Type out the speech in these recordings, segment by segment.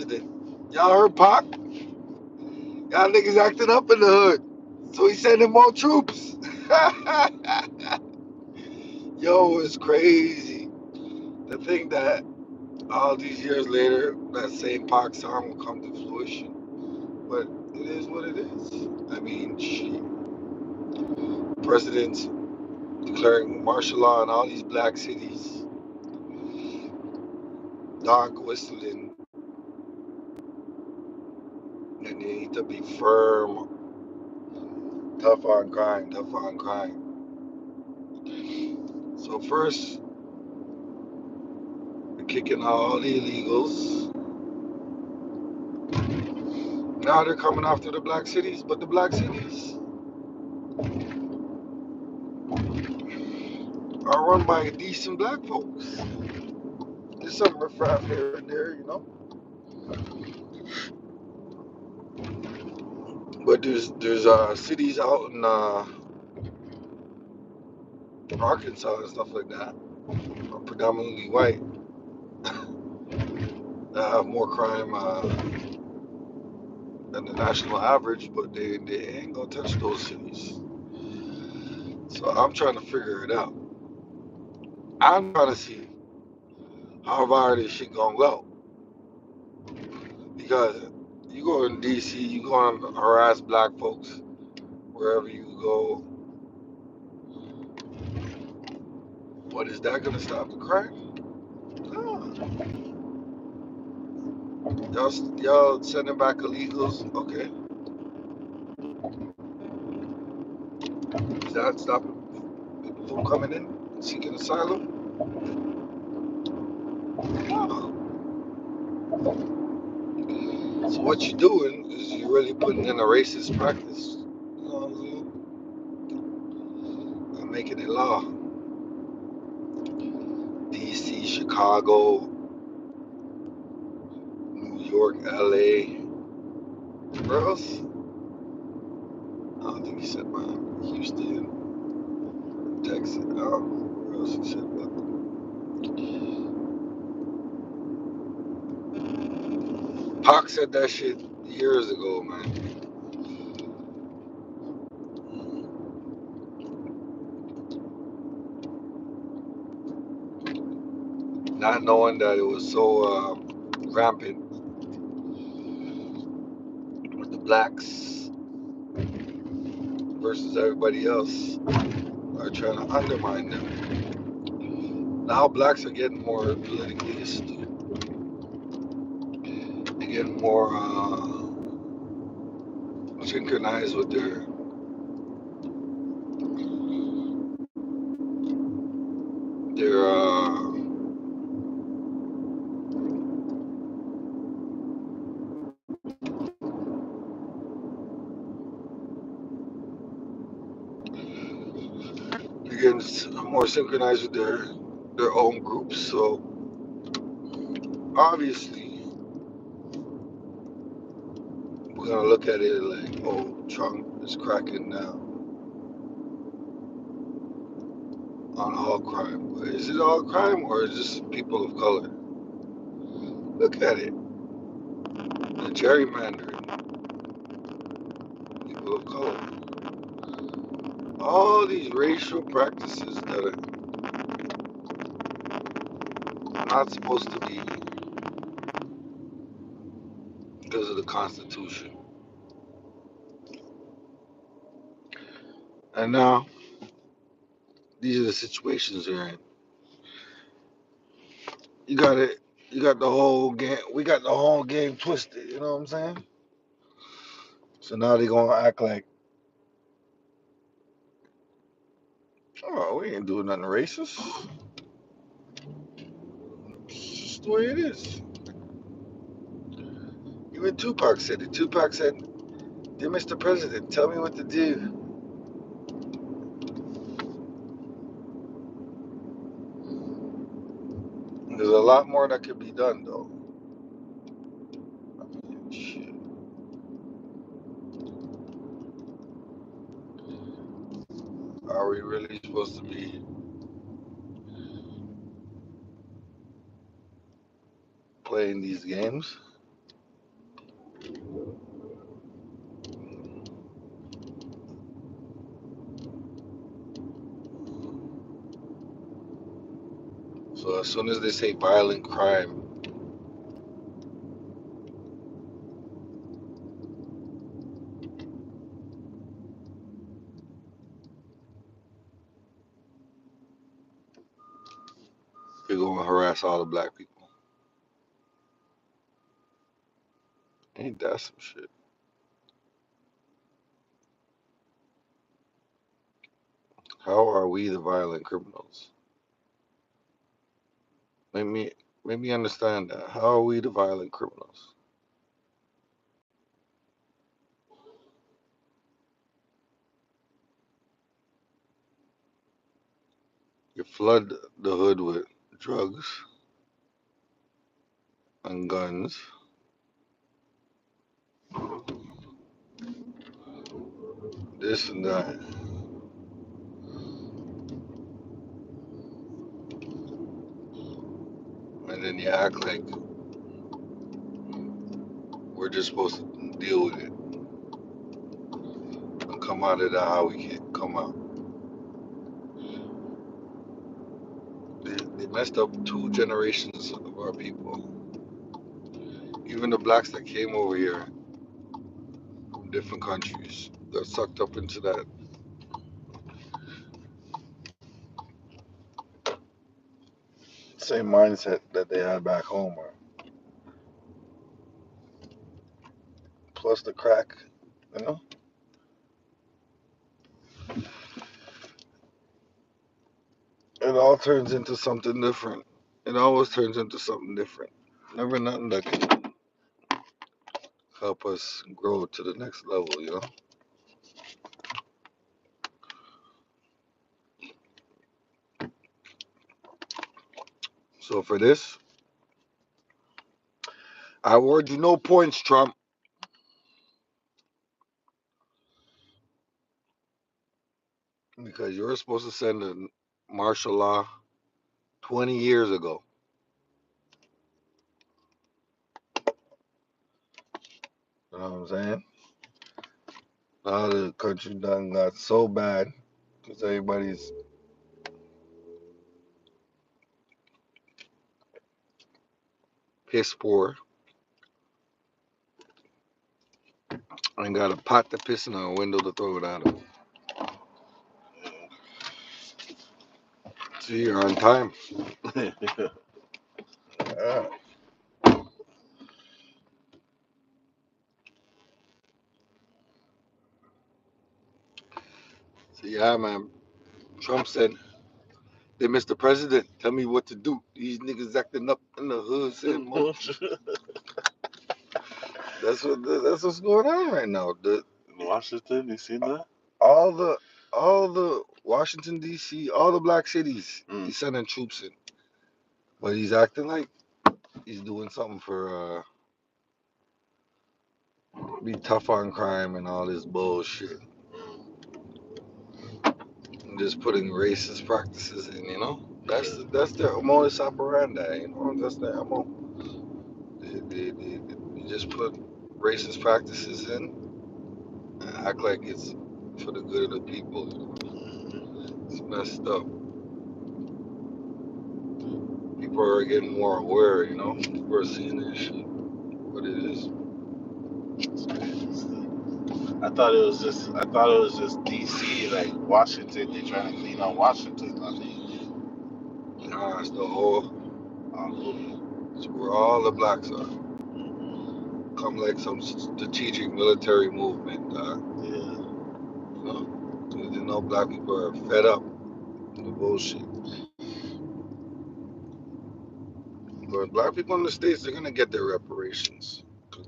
president. Y'all heard Pac? Y'all niggas acting up in the hood. So he's sending more troops. Yo, it's crazy. To think that all these years later, that same Pac song will come to fruition. But it is what it is. I mean, shit. Presidents declaring martial law in all these black cities. Dog whistling. And they need to be firm. Tough on crime, tough on crime. So first, we're kicking out all the illegals. Now they're coming after the black cities, but the black cities are run by decent black folks. There's some riffraff here and there, you know. But there's cities out in Arkansas and stuff like that, are predominantly white, that have more crime than the national average, but they ain't gonna touch those cities. So I'm trying to figure it out. I'm trying to see how far this shit gonna go. Because you go in DC, you go and harass black folks wherever you go. But is that gonna stop the crime? No. Y'all sending back illegals, okay. Is that stopping people from coming in and seeking asylum? No. So what you're doing is you're really putting in a racist practice. You know what I'm saying? And making it law. DC, Chicago, New York, LA. Where else? I don't think he said mine. Houston, Texas. I don't know where else he said, but Pac said that shit years ago, man. Not knowing that it was so rampant with the blacks versus everybody else are trying to undermine them. Now blacks are getting more politically astute. They're getting more synchronized with their they're getting more synchronized with their own groups. So obviously we're gonna look at it like, oh, Trump is cracking down on all crime. Is it all crime or is this people of color? Look at it. The gerrymandering, people of color. All these racial practices that are not supposed to be because of the Constitution. And now these are the situations they're in. You got it. You got the whole game. We got the whole game twisted. You know what I'm saying? So now they're gonna act like, oh, we ain't doing nothing racist. It's just the way it is. Even Tupac said it. Tupac said, "Dear Mr. President, tell me what to do." There's a lot more that could be done, though. I mean, shit. Are we really supposed to be playing these games? So as soon as they say violent crime, they're gonna harass all the black people. Ain't that some shit? How are we the violent criminals? Make me make me understand that. How are we the violent criminals? You flood the hood with drugs and guns, this and that, and then you act like we're just supposed to deal with it and come out of that how we can come out. They messed up two generations of our people. Even the blacks that came over here from different countries got sucked up into that same mindset that they had back home. Plus the crack, you know? It all turns into something different. It always turns into something different. Never nothing that can help us grow to the next level, you know? So for this, I award you no points, Trump, because you were supposed to send a martial law 20 years ago. You know what I'm saying? Now the country done got so bad because everybody's piss poor and got a pot to piss in a window to throw it at them. See, you're on time. Yeah. See, yeah, man. Trump said, "They, Mr. President, tell me what to do. These niggas acting up in the hood." Saying, that's what's going on right now. Washington, you seen that? All the all the Washington D.C., all the black cities, he's sending troops in, but he's acting like he's doing something for be tough on crime and all this bullshit. And just putting racist practices in, you know. That's their modus operandi, you know. That's their MO. They just put racist practices in and act like it's for the good of the people. You know? It's messed up. People are getting more aware, you know. People are seeing this shit, what it is. I thought it was just DC, like Washington. They're trying to clean up Washington. I think Nah, it's the whole. all over. It's where all the blacks are. Come like some strategic military movement, Yeah. you know. 'Cause you know black people are fed up with the bullshit. But black people in the states, they're gonna get their reparations because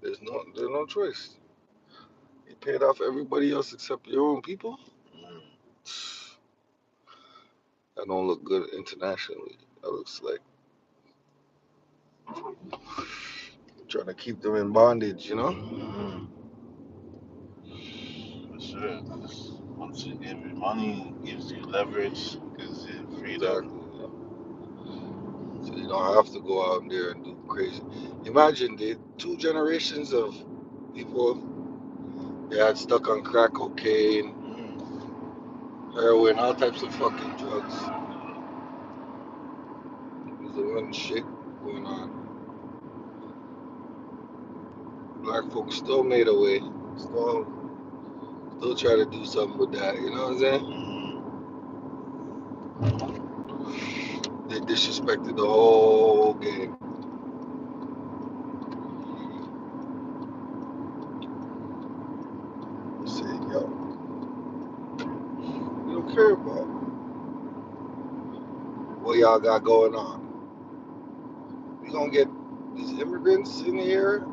there's no choice. You paid off everybody else except your own people. Mm. That don't look good internationally. That looks like trying to keep them in bondage, you know? Mm. For sure. 'Cause once you give you money, it gives you leverage, gives you freedom. Exactly. You know? So don't have to go out there and do crazy. Imagine the two generations of people they had stuck on crack cocaine, heroin, all types of fucking drugs. There's the one shit going on. Black folks still made a way. Still, still try to do something with that. You know what I'm saying? They disrespected the whole game. Say, yo, we don't care about what y'all got going on. We gonna get these immigrants in here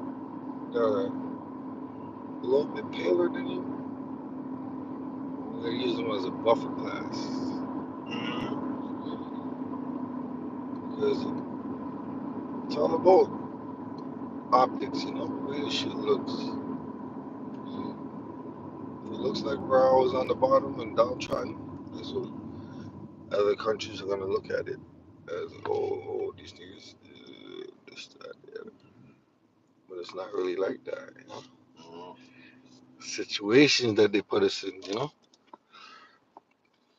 that are a little bit paler than you. We're gonna use them as a buffer class because it's all about optics, you know, the way the shit looks. If it looks like we're always on the bottom and downtrodden, that's what other countries are gonna look at it as. Oh, these niggas, this, that, the other. But it's not really like that, you know. Situations that they put us in, you know,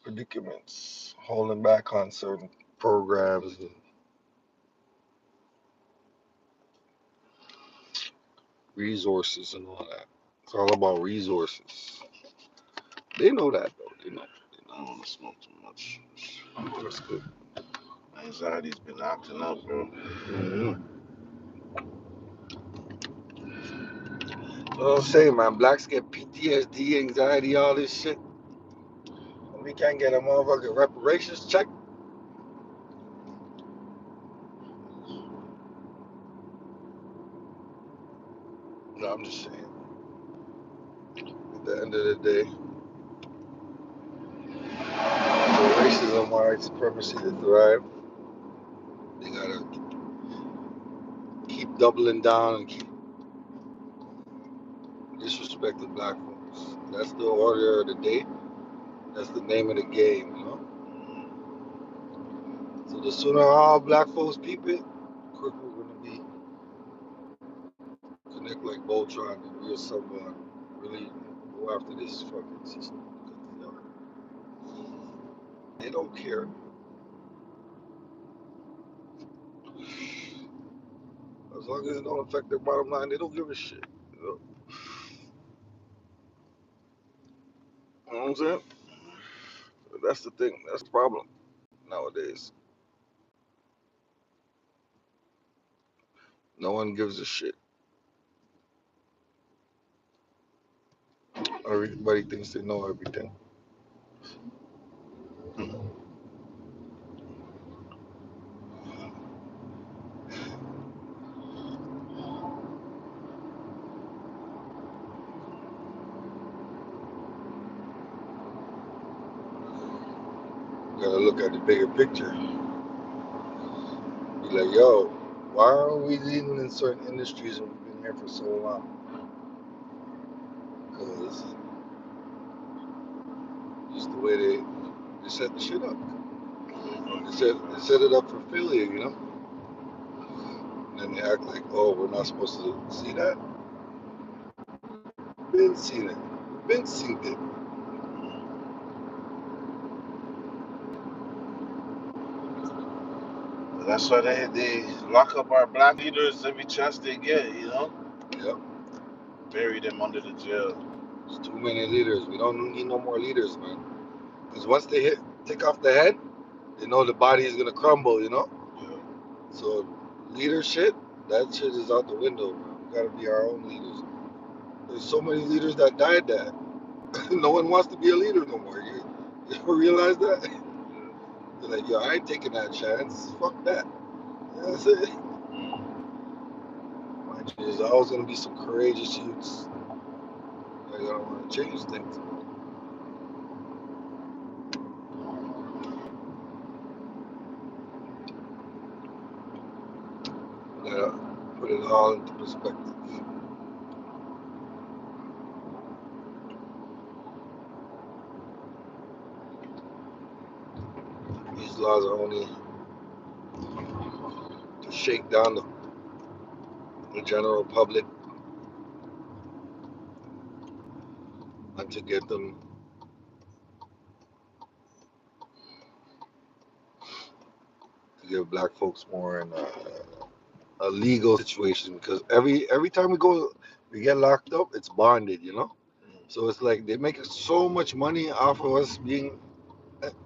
predicaments, holding back on certain programs and resources and all that. It's all about resources. They know that though. They know. They I don't want to smoke too much. know. That's good. Anxiety's been acting up, bro. Mm-hmm. So I'm saying, man, blacks get PTSD, anxiety, all this shit. And we can't get a motherfucking reparations check. No, I'm just saying. At the end of the day, for racism, white supremacy to thrive, they gotta keep doubling down and keep disrespecting black folks. That's the order of the day. That's the name of the game, you know. So the sooner all black folks peep it, the quicker we're gonna be connect like Voltron and real someone really go after this fucking system. They don't care. As long as it don't affect their bottom line, they don't give a shit. You know what I'm saying? That's the thing. That's the problem nowadays. No one gives a shit. Everybody thinks they know everything. You gotta look at the bigger picture. Be like, yo, why aren't we leading in certain industries and we've been here for so long? Because just the way they set the shit up. They set it up for failure, you know? And then they act like, oh, we're not supposed to see that. Been seen it. Been seen it. That's why they lock up our black leaders every chance they get, you know? Yep. Bury them under the jail. There's too many leaders. We don't need no more leaders, man. Because once they take off the head, they know the body is gonna crumble, you know? Yeah. So leadership, that shit is out the window, man. We gotta be our own leaders. There's so many leaders that died that no one wants to be a leader no more. You realize that? They're like, yo, I ain't taking that chance. Fuck that. That's it. Mind you, there's always gonna be some courageous youths that don't want to change things. We gotta put it all into perspective. These laws are only shake down the general public and to get them to give black folks more in a legal situation because every time we get locked up, it's bonded, you know. So it's like they make so much money off of us being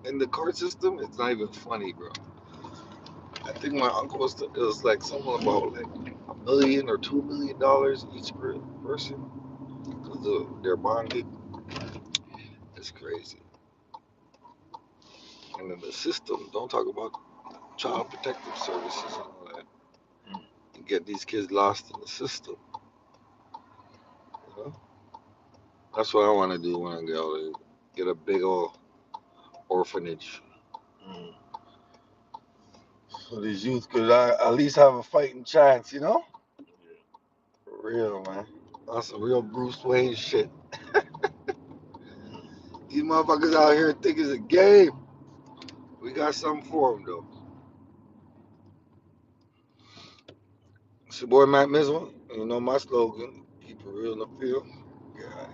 in the court system. It's not even funny, bro. I think my uncle it was like something about like $1 million or $2 million each person because they're bonded. It's crazy. And then the system, don't talk about child protective services and all that. You get these kids lost in the system. You know, that's what I want to do when I get older. Get a big old orphanage so these youth could at least have a fighting chance. You know, for real, man. That's some real Bruce Wayne shit. These motherfuckers out here think it's a game. We got something for them though. It's your boy Matt Mizzle. You know my slogan: keep it real in the field. Yeah.